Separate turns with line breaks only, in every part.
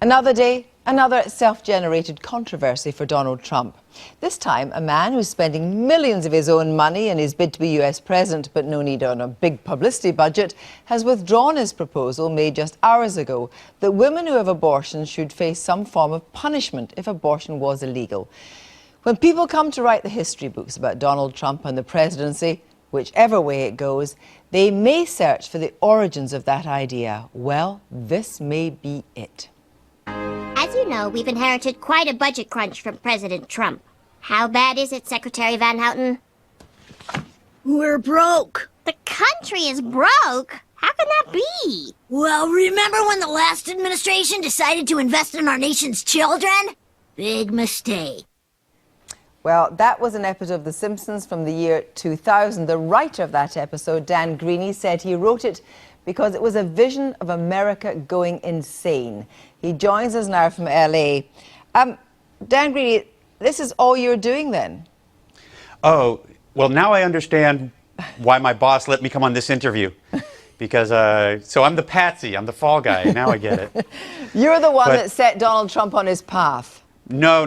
Another day, another self-generated controversy for Donald Trump. This time, a man who's spending millions of his own money in his bid to be US president, but no need on a big publicity budget, has withdrawn his proposal made just hours ago that women who have abortions should face some form of punishment if abortion was illegal. When people come to write the history books about Donald Trump and the presidency, whichever way it goes, they may search for the origins of that idea. Well, this may be it.
As you know, we've inherited quite a budget crunch from President Trump. How bad is it, Secretary Van Houten?
We're broke.
The country is broke? How can that be?
Well, remember when the last administration decided to invest in our nation's children? Big mistake.
Well, that was an episode of The Simpsons from the year 2000. The writer of that episode, Dan Greeny, said he wrote it because it was a vision of America going insane. He joins us now from LA. Dan Greeny, this is all you're doing then?
Oh, well, now I understand why my boss let me come on this interview. Because, so I'm the patsy, I'm the fall guy. Now I get it.
You're the one that set Donald Trump on his path.
No.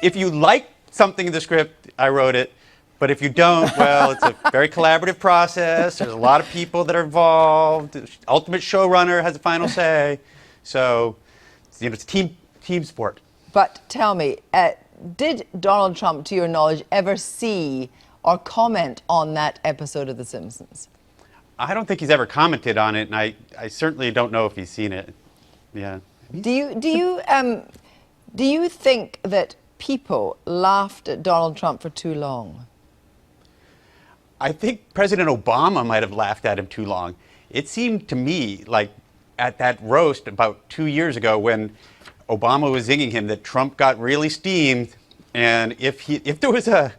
If you like something in the script, I wrote it. But if you don't, well, it's a very collaborative process. There's a lot of people that are involved. The ultimate showrunner has the final say. So, it's a team sport.
But tell me, did Donald Trump, to your knowledge, ever see or comment on that episode of The Simpsons?
I don't think he's ever commented on it, and I certainly don't know if he's seen it. Yeah.
Do you think that people laughed at Donald Trump for too long?
I think President Obama might have laughed at him too long. It seemed to me like at that roast about 2 years ago when Obama was zinging him that Trump got really steamed, and if there was a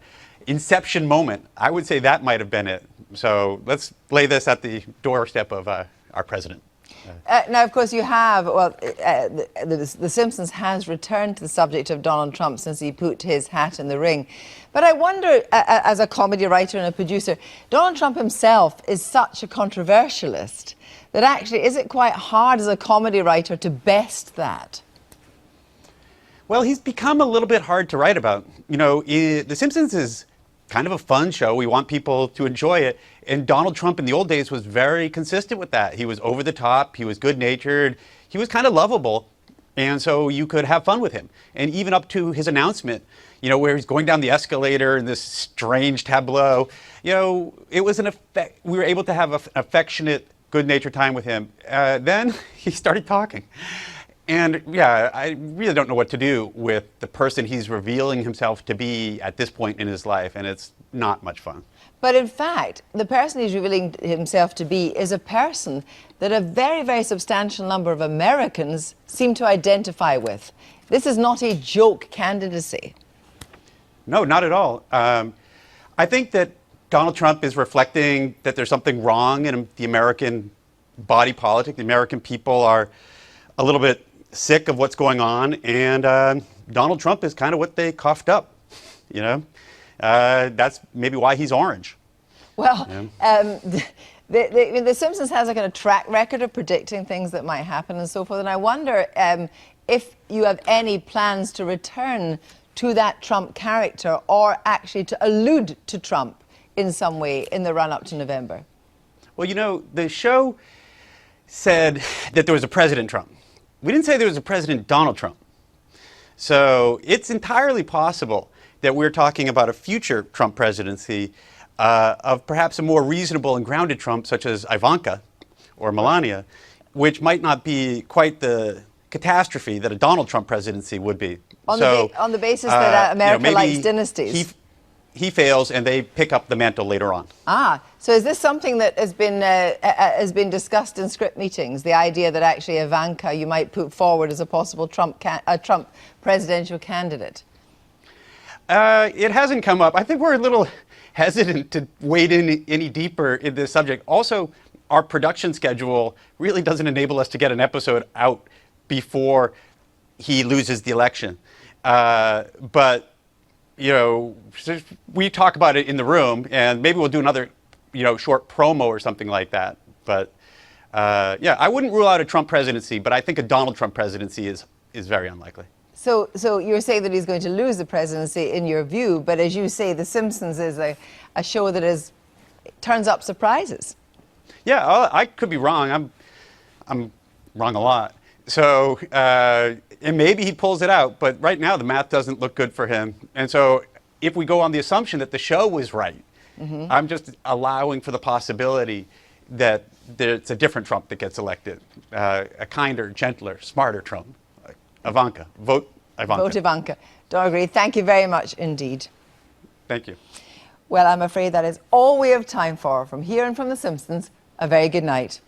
inception moment, I would say that might have been it. So let's lay this at the doorstep of our president.
Now, of course, you have, well, The Simpsons has returned to the subject of Donald Trump since he put his hat in the ring. But I wonder, as a comedy writer and a producer, Donald Trump himself is such a controversialist that actually, is it quite hard as a comedy writer to best that?
Well, he's become a little bit hard to write about. You know, The Simpsons is kind of a fun show. We want people to enjoy it. And Donald Trump in the old days was very consistent with that. He was over the top. He was good-natured. He was kind of lovable. And so you could have fun with him. And even up to his announcement, you know, where he's going down the escalator in this strange tableau, you know, it was an effect. We were able to have an affectionate, good-natured time with him. Then he started talking. And yeah, I really don't know what to do with the person he's revealing himself to be at this point in his life, and it's not much fun.
But in fact, the person he's revealing himself to be is a person that a very, very substantial number of Americans seem to identify with. This is not a joke candidacy.
No, not at all. I think that Donald Trump is reflecting that there's something wrong in the American body politic. The American people are a little bit sick of what's going on, and Donald Trump is kind of what they coughed up, you know? That's maybe why he's orange.
Well, yeah. The Simpsons has a kind of track record of predicting things that might happen and so forth, and I wonder if you have any plans to return to that Trump character or actually to allude to Trump in some way in the run-up to November.
Well, you know, the show said that there was a President Trump. We didn't say there was a President Donald Trump. So it's entirely possible that we're talking about a future Trump presidency of perhaps a more reasonable and grounded Trump, such as Ivanka or Melania, which might not be quite the catastrophe that a Donald Trump presidency would be.
On the basis that America likes dynasties.
He fails, and they pick up the mantle later on.
So is this something that has been discussed in script meetings? The idea that actually Ivanka you might put forward as a possible Trump presidential candidate?
It hasn't come up. I think we're a little hesitant to wade in any deeper in this subject. Also, our production schedule really doesn't enable us to get an episode out before he loses the election. But you know, we talk about it in the room, and maybe we'll do another, you know, short promo or something like that. But Yeah, I wouldn't rule out a Trump presidency, but I think a Donald Trump presidency is very unlikely.
So you're saying that he's going to lose the presidency in your view, but as you say, The Simpsons is a show that turns up surprises.
Yeah, I could be wrong. I'm wrong a lot. So, and maybe he pulls it out, but right now the math doesn't look good for him. And so if we go on the assumption that the show was right, I'm just allowing for the possibility that it's a different Trump that gets elected, a kinder, gentler, smarter Trump. Ivanka. Vote Ivanka.
Vote Ivanka. Donald Gray, thank you very much indeed.
Thank you.
Well, I'm afraid that is all we have time for. From here and from The Simpsons, a very good night.